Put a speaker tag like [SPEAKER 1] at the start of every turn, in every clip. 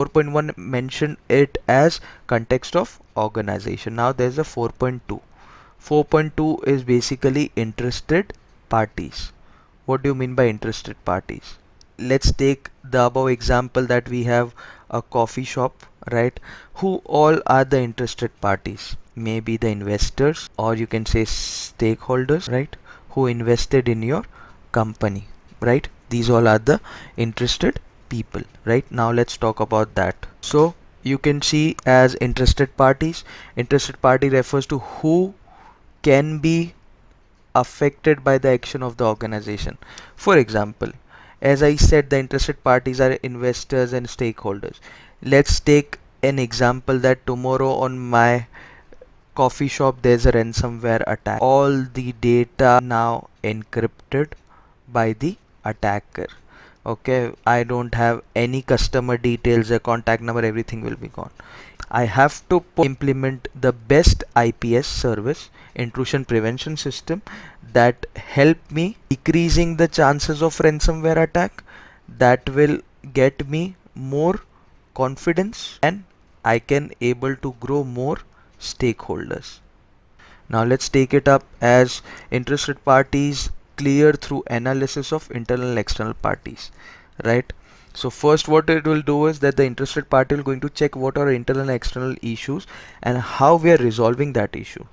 [SPEAKER 1] 4.1 mentioned it as context of organization. Now there's a 4.2. 4.2 is basically interested parties. What do you mean by interested parties? Let's take the above example that we have a coffee shop, right? Who all are the interested parties? Maybe the investors, or you can say stakeholders, right? Who invested in your company, right? These all are the interested people, right? Now let's talk about that. So you can see as interested parties, interested party refers to who can be affected by the action of the organization. For example, as I said, the interested parties are investors and stakeholders. Let's take an example that tomorrow on my coffee shop there's a ransomware attack. All the data now encrypted by the attacker. Okay, I don't have any customer details, a contact number, everything will be gone. I have to implement the best IPS service, intrusion prevention system, that help me decreasing the chances of ransomware attack, that will get me more confidence, and I can able to grow more stakeholders. Now let's take it up as interested parties clear through analysis of internal and external parties, right? So first what it will do is that the interested party will going to check what are internal and external issues and how we are resolving that issue.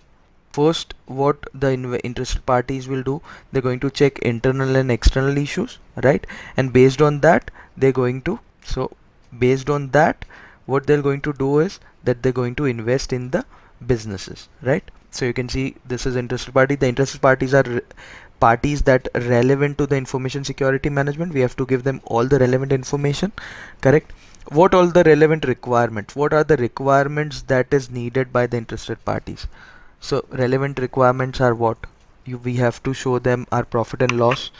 [SPEAKER 1] First, what the interested parties will do, they're going to check internal and external issues, right? And based on that, they're going to, so based on that, what they're going to do is that they're going to invest in the businesses, right? So you can see this is interested party. The interested parties are parties that relevant to the information security management. We have to give them all the relevant information, correct? What all the relevant requirements? What are the requirements that is needed by the interested parties? So relevant requirements are what? We have to show them our profit and loss,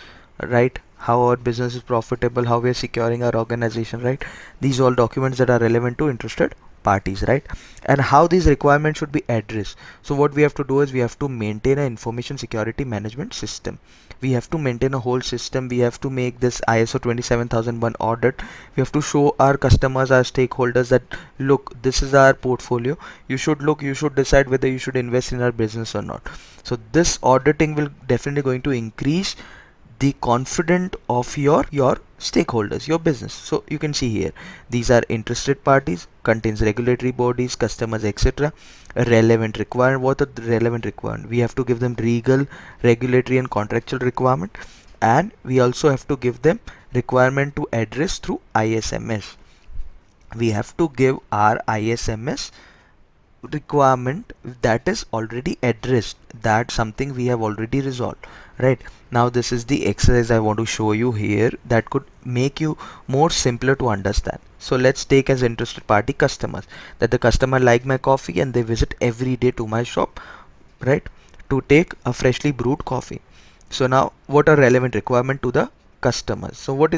[SPEAKER 1] right? How our business is profitable, how we are securing our organization, right? These all documents that are relevant to interested parties, right? And how these requirements should be addressed. So what we have to do is we have to maintain an information security management system. We have to maintain a whole system. We have to make this ISO 27001 audit. We have to show our customers, our stakeholders that look, this is our portfolio. You should look, you should decide whether you should invest in our business or not. So this auditing will definitely going to increase the confidence of your stakeholders, your business. So you can see here, these are interested parties, contains regulatory bodies, customers, etc. Relevant requirement. What are the relevant requirement? We have to give them legal, regulatory and contractual requirement, and we also have to give them requirement to address through ISMS. We have to give our ISMS requirement that is already addressed, that something we have already resolved, right? Now this is the exercise I want to show you here that could make you more simpler to understand. So let's take as interested party customers, that the customer like my coffee and they visit every day to my shop, right, to take a freshly brewed coffee. So now what are relevant requirement to the customers? So what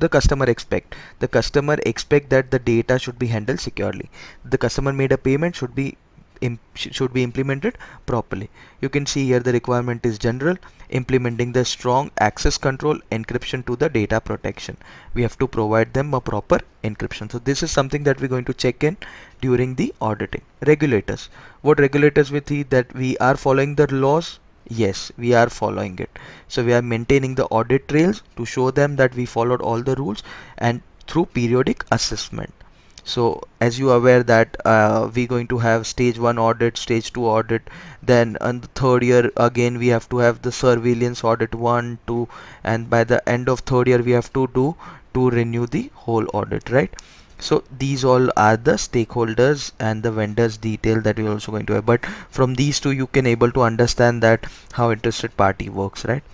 [SPEAKER 1] the customer expect? The customer expect that the data should be handled securely. The customer made a payment should be implemented properly. You can see here the requirement is general, implementing the strong access control, encryption to the data protection. We have to provide them a proper encryption. So this is something that we're going to check in during the auditing. Regulators. What regulators we see, that we are following the laws. Yes, we are following it. So we are maintaining the audit trails to show them that we followed all the rules, and through periodic assessment. So as you are aware that we're going to have stage 1 audit, stage 2 audit, then on the third year again we have to have the surveillance audit 1, 2, and by the end of third year we have to do to renew the whole audit, right? So these all are the stakeholders and the vendors detail that we're also going to have, but from these two you can able to understand that how interested party works, right?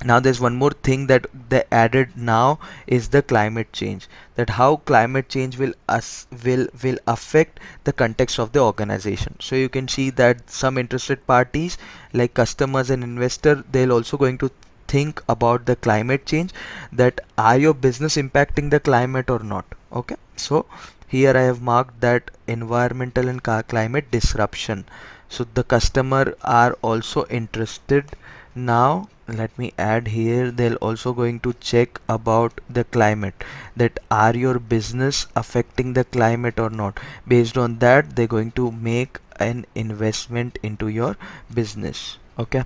[SPEAKER 1] Now there's one more thing that they added now is the climate change, that how climate change will affect the context of the organization. So you can see that some interested parties like customers and investor, they'll also going to think about the climate change, that are your business impacting the climate or not. Okay, so here I have marked that environmental and climate disruption. So the customer are also interested now let me add here, they'll also going to check about the climate, that are your business affecting the climate or not. Based on that, they're going to make an investment into your business. Okay,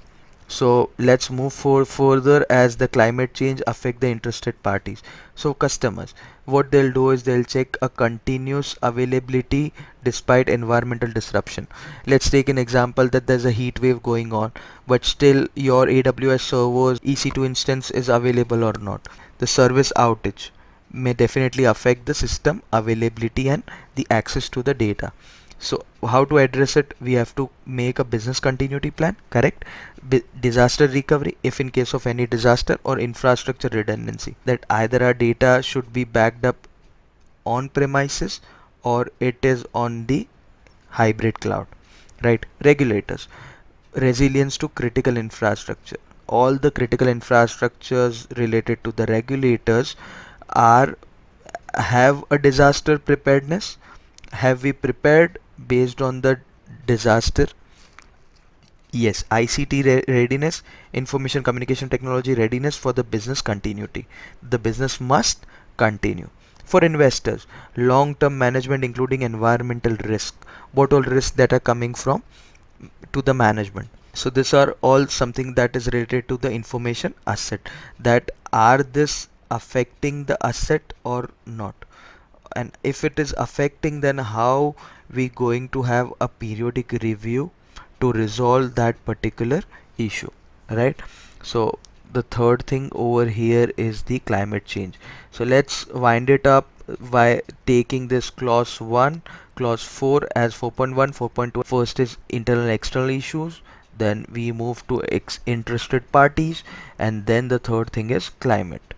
[SPEAKER 1] so let's move further as the climate change affect the interested parties. So customers, what they'll do is they'll check a continuous availability despite environmental disruption. Let's take an example that there's a heat wave going on, but still your AWS servers EC2 instance is available or not. The service outage may definitely affect the system availability and the access to the data. So how to address it? We have to make a business continuity plan, correct? Disaster recovery, if in case of any disaster, or infrastructure redundancy, that either our data should be backed up on premises or it is on the hybrid cloud, right? Regulators, resilience to critical infrastructure. All the critical infrastructures related to the regulators are, have a disaster preparedness. Have we prepared based on the disaster? Yes, ICT readiness, information communication technology readiness for the business continuity. The business must continue. For investors, long-term management including environmental risk. What all risks that are coming from to the management? So these are all something that is related to the information asset, that are this affecting the asset or not, and if it is affecting, then how we going to have a periodic review to resolve that particular issue, right? So the third thing over here is the climate change. So let's wind it up by taking this clause 1, clause 4 as 4.1, 4.2. First is internal and external issues, then we move to interested parties, and then the third thing is climate.